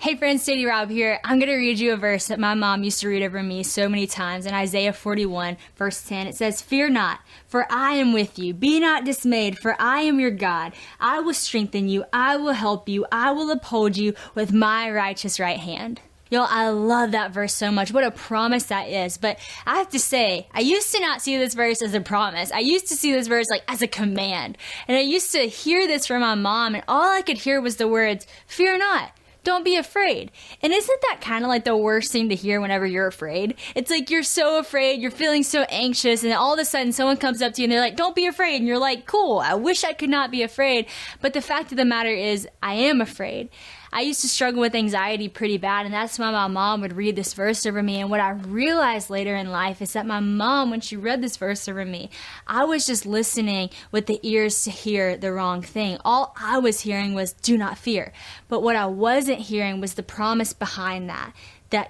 Hey friends, Sadie Rob here. I'm going to read you a verse that my mom used to read over me so many times in Isaiah 41, verse 10. It says, "Fear not, for I am with you. Be not dismayed, for I am your God. I will strengthen you. I will help you. I will uphold you with my righteous right hand." Y'all, I love that verse so much. What a promise that is. But I have to say, I used to not see this verse as a promise. I used to see this verse like as a command. And I used to hear this from my mom, and all I could hear was the words, "Fear not. Don't be afraid." And isn't that kind of like the worst thing to hear whenever you're afraid? It's like you're so afraid, you're feeling so anxious, and all of a sudden someone comes up to you and they're like, "Don't be afraid." And you're like, "Cool, I wish I could not be afraid." But the fact of the matter is, I am afraid. I used to struggle with anxiety pretty bad, and that's why my mom would read this verse over me. And what I realized later in life is that my mom, when she read this verse over me, I was just listening with the ears to hear the wrong thing. All I was hearing was, "Do not fear." But what I wasn't hearing was the promise behind that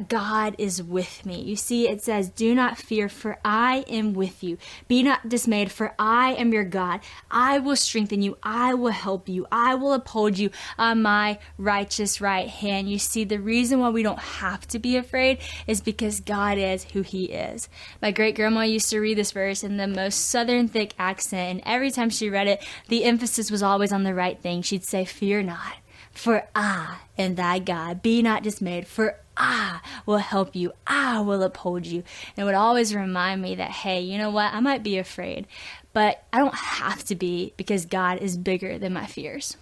God is with me. You see, it says, "Do not fear, for I am with you. Be not dismayed, for I am your God. I will strengthen you. I will help you. I will uphold you on my righteous right hand." You see, the reason why we don't have to be afraid is because God is who he is. My great grandma used to read this verse in the most southern thick accent, and every time she read it, the emphasis was always on the right thing. She'd say, "Fear not, for I am thy God. Be not dismayed, for I will help you. I will uphold you." And it would always remind me that, hey, you know what? I might be afraid, but I don't have to be, because God is bigger than my fears.